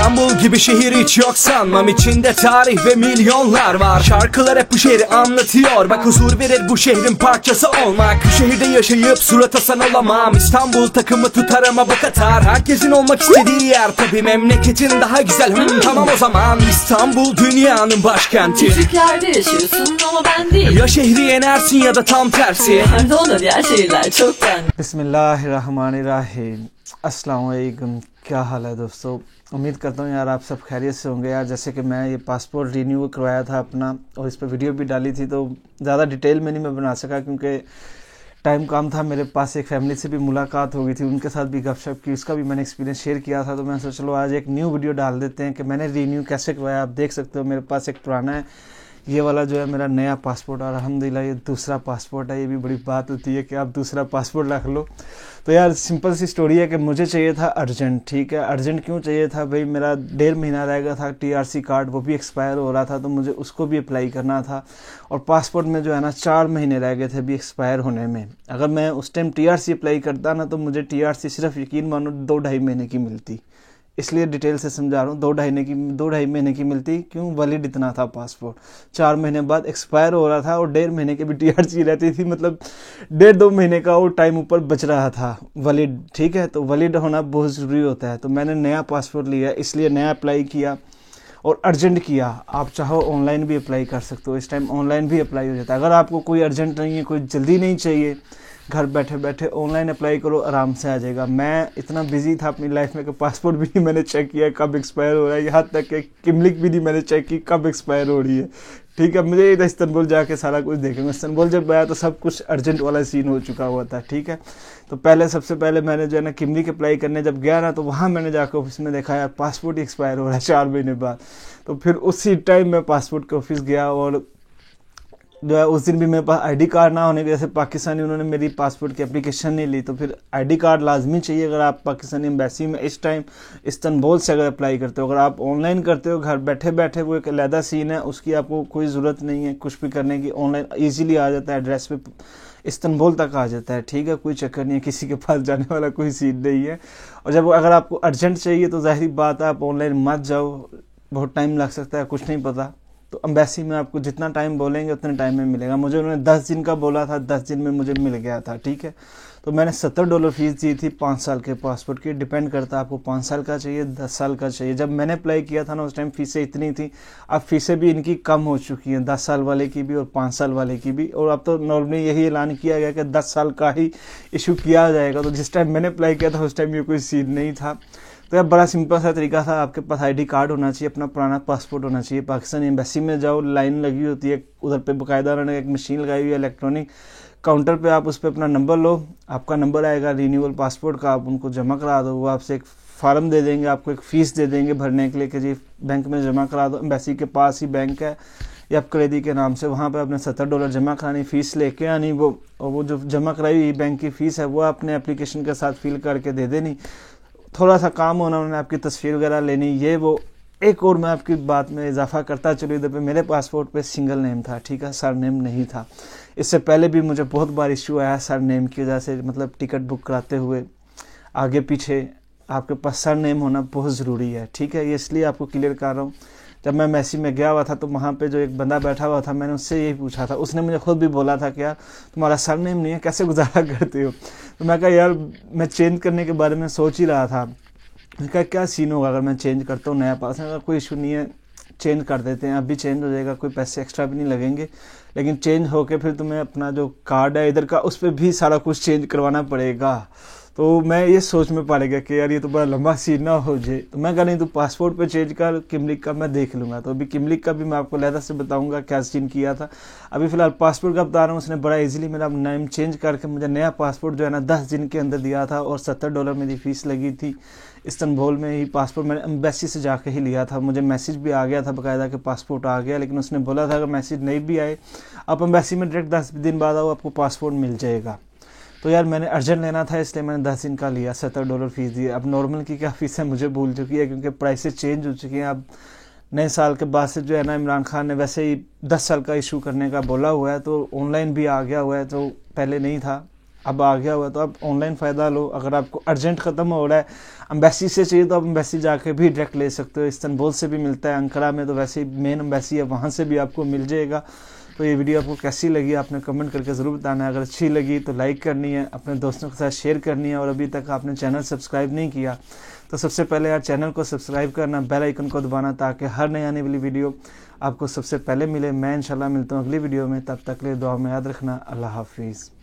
İstanbul gibi şehir hiç yok sanmam, içinde tarih ve milyonlar var. Şarkılar hep bu şehri anlatıyor, bak huzur verir bu şehrin parçası olmak. Bu şehirde yaşayıp surat asan olamam, İstanbul takımı tutar ama bak atar. Herkesin olmak istediği yer, tabi memleketin daha güzel. Tamam o zaman İstanbul dünyanın başkenti. Küçük yerde yaşıyorsun ama ben değil. Ya şehri yenersin ya da tam tersi. Yerde olan diğer şehirler çok ben. बिस्मिल्लाहिर्रहमानिर्रहीम। अस्सलाम वालेकुम। क्या हाल है दोस्तों? उम्मीद करता हूँ यार आप सब खैरियत से होंगे। यार जैसे कि मैं ये पासपोर्ट रीन्यू करवाया था अपना, और इस पर वीडियो भी डाली थी, तो ज़्यादा डिटेल में नहीं मैं बना सका क्योंकि टाइम कम था मेरे पास। एक फैमिली से भी मुलाकात हो गई थी, उनके साथ भी गपशप की, उसका भी मैंने एक्सपीरियंस शेयर किया था। तो मैंने सोचा चलो आज एक न्यू वीडियो डाल देते हैं कि मैंने रीन्यू कैसे करवाया। आप देख सकते हो मेरे पास एक पुराना है, ये वाला जो है मेरा नया पासपोर्ट, और अल्हम्दुलिल्लाह ये दूसरा पासपोर्ट है। ये भी बड़ी बात होती है कि आप दूसरा पासपोर्ट रख लो। तो यार सिंपल सी स्टोरी है कि मुझे चाहिए था अर्जेंट, ठीक है। अर्जेंट क्यों चाहिए था भाई, मेरा 1.5 महीना रह गया था टीआरसी कार्ड, वो भी एक्सपायर हो रहा था, तो मुझे उसको भी अप्लाई करना था। और पासपोर्ट में जो है ना 4 महीने रह गए थे अभी एक्सपायर होने में। अगर मैं उस टाइम टीआरसी अप्लाई करता ना तो मुझे टीआरसी सिर्फ यकीन मानो 2-2.5 महीने की मिलती। इसलिए डिटेल से समझा रहा हूँ, 2-2.5 महीने की मिलती। क्यों? वैलिड इतना था पासपोर्ट, 4 महीने बाद एक्सपायर हो रहा था और 1.5 महीने की भी टीआरसी रहती थी, मतलब 1.5-2 महीने का वो टाइम ऊपर बच रहा था वैलिड, ठीक है। तो वैलिड होना बहुत ज़रूरी होता है। तो मैंने नया पासपोर्ट लिया, इसलिए नया अप्लाई किया और अर्जेंट किया। आप चाहो ऑनलाइन भी अप्लाई कर सकते हो, इस टाइम ऑनलाइन भी अप्लाई हो जाता है। अगर आपको कोई अर्जेंट नहीं है, कोई जल्दी नहीं चाहिए, घर बैठे बैठे ऑनलाइन अप्लाई करो, आराम से आ जाएगा। मैं इतना बिजी था अपनी लाइफ में कि पासपोर्ट भी नहीं मैंने चेक किया कब एक्सपायर हो रहा है, यहाँ तक कि किमलिक भी नहीं मैंने चेक की कब एक्सपायर हो रही है, ठीक है। मुझे इधर इस्तांबुल जाके सारा कुछ देखेंगे। इस्तांबुल जब आया तो सब कुछ अर्जेंट वाला सीन हो चुका हुआ था, ठीक है। तो सबसे पहले मैंने जो है ना किमलिक अप्लाई करने जब गया ना, तो वहाँ मैंने जाकर ऑफिस में देखा यार पासपोर्ट एक्सपायर हो रहा है 4 महीने बाद। तो फिर उसी टाइम मैं पासपोर्ट के ऑफिस गया, और जो है उस दिन भी मेरे पास आईडी कार्ड ना होने की वजह से पाकिस्तानी उन्होंने मेरी पासपोर्ट की एप्लीकेशन नहीं ली। तो फिर आईडी कार्ड लाजमी चाहिए अगर आप पाकिस्तानी एम्बेसी में इस टाइम इस्तांबुल से अगर अप्लाई करते हो। अगर आप ऑनलाइन करते हो घर बैठे बैठे, वो एक अलहदा सीन है, उसकी आपको कोई ज़रूरत नहीं है कुछ भी करने की। ऑनलाइन ईजिली आ जाता है, एड्रेस पे इस्तांबुल तक आ जाता है, ठीक है। कोई चक्कर नहीं है, किसी के पास जाने वाला कोई सीन नहीं है। और जब अगर आपको अर्जेंट चाहिए तो ज़ाहिर बात है आप ऑनलाइन मत जाओ, बहुत टाइम लग सकता है, कुछ नहीं पता। तो एम्बेसी में आपको जितना टाइम बोलेंगे उतने टाइम में मिलेगा। मुझे उन्होंने 10 दिन का बोला था, 10 दिन में मुझे मिल गया था, ठीक है। तो मैंने $70 फीस दी थी 5 साल के पासपोर्ट की। डिपेंड करता है आपको 5 साल का चाहिए 10 साल का चाहिए। जब मैंने अप्लाई किया था ना उस टाइम फीसें इतनी थी, अब फीसें भी इनकी कम हो चुकी हैं, 10 साल वाले की भी और 5 साल वाले की भी। और अब तो नॉर्मली यही ऐलान किया गया कि 10 साल का ही इशू किया जाएगा। तो जिस टाइम मैंने अप्लाई किया था उस टाइम ये कोई सीन नहीं था। तो यार बड़ा सिंपल सा तरीका था, आपके पास आईडी कार्ड होना चाहिए, अपना पुराना पासपोर्ट होना चाहिए। पाकिस्तानी एम्बेसी में जाओ, लाइन लगी होती है उधर पे, बाकायदा उन्होंने एक मशीन लगाई हुई है इलेक्ट्रॉनिक काउंटर पे, आप उस पर अपना नंबर लो, आपका नंबर आएगा रिन्यूअल पासपोर्ट का, आप उनको जमा करा दो। वो आपसे एक फार्म दे देंगे, आपको एक फ़ीस दे देंगे भरने के लिए कि जी बैंक में जमा करा दो। एम्बेसी के पास ही बैंक है या क्रेडिट के नाम से, वहाँ पर आपने $70 जमा करानी, फ़ीस लेके आनी। वो जो जमा कराई हुई बैंक की फ़ीस है वो आपने एप्लीकेशन के साथ फिल करके दे देनी। थोड़ा सा काम होना, उन्होंने आपकी तस्वीर वगैरह लेनी, ये वो। एक और मैं आपकी बात में इजाफा करता चलूँ, इधर पे मेरे पासपोर्ट पे सिंगल नेम था, ठीक है, सर नेम नहीं था। इससे पहले भी मुझे बहुत बार इशू आया सर नेम की वजह से, मतलब टिकट बुक कराते हुए आगे पीछे आपके पास सर नेम होना बहुत ज़रूरी है, ठीक है। ये इसलिए आपको क्लियर कर रहा हूँ। जब मैं एम्बेसी में गया हुआ था तो वहाँ पे जो एक बंदा बैठा हुआ था, मैंने उससे यही पूछा था, उसने मुझे खुद भी बोला था कि यार तुम्हारा सर नेम नहीं है, कैसे गुजारा करते हो। तो मैं कहा यार मैं चेंज करने के बारे में सोच ही रहा था। मैं कहा क्या सीन होगा अगर मैं चेंज करता हूँ नया पास, अगर कोई इशू नहीं है चेंज कर देते हैं, अभी चेंज हो जाएगा, कोई पैसे एक्स्ट्रा भी नहीं लगेंगे। लेकिन चेंज होके फिर तुम्हें अपना जो कार्ड है इधर का उस पर भी सारा कुछ चेंज करवाना पड़ेगा। तो मैं ये सोच में पड़ गया कि यार ये तो बड़ा लंबा सीन ना हो जाए। तो मैं कहा नहीं तो पासपोर्ट पे चेंज कर, किमलिक का मैं देख लूँगा। तो अभी किमलिक का भी मैं आपको लहदा से बताऊंगा क्या सीन किया था। अभी फ़िलहाल पासपोर्ट का बता रहा हूँ, उसने बड़ा इजीली मेरा नेम चेंज करके मुझे नया पासपोर्ट जो है ना 10 दिन के अंदर दिया था, और $70 मेरी फ़ीस लगी थी। इस्तांबुल में ही पासपोर्ट मैंने एम्बेसी से जाके ही लिया था। मुझे मैसेज भी आ गया था बाकायदा कि पासपोर्ट आ गया, लेकिन उसने बोला था अगर मैसेज नहीं भी आए आप एम्बेसी में डायरेक्ट 10 दिन बाद आओ, आपको पासपोर्ट मिल जाएगा। तो यार मैंने अर्जेंट लेना था इसलिए मैंने 10 दिन का लिया, $70 फीस दी। अब नॉर्मल की क्या फ़ीस है मुझे भूल चुकी है क्योंकि प्राइसेस चेंज हो चुकी हैं। अब नए साल के बाद से जो है ना इमरान खान ने वैसे ही 10 साल का इशू करने का बोला हुआ है, तो ऑनलाइन भी आ गया हुआ है, तो पहले नहीं था। अब आ गया हुआ, तो आप ऑनलाइन फ़ायदा लो। अगर आपको अर्जेंट ख़त्म हो रहा है, एम्बेसी से चाहिए तो आप एम्बेसी जाके भी डायरेक्ट ले सकते हो। इस्तांबुल से भी मिलता है, अंकारा में तो वैसे ही मेन एम्बेसी है, वहाँ से भी आपको मिल जाएगा। तो ये वीडियो आपको कैसी लगी आपने कमेंट करके ज़रूर बताना है। अगर अच्छी लगी तो लाइक करनी है, अपने दोस्तों के साथ शेयर करनी है, और अभी तक आपने चैनल सब्सक्राइब नहीं किया तो सबसे पहले यार चैनल को सब्सक्राइब करना, बेल आइकन को दबाना, ताकि हर नई आने वाली वीडियो आपको सबसे पहले मिले। मैं इंशाल्लाह मिलता हूँ अगली वीडियो में, तब तक के लिए दुआ में याद रखना। अल्लाह हाफिज़।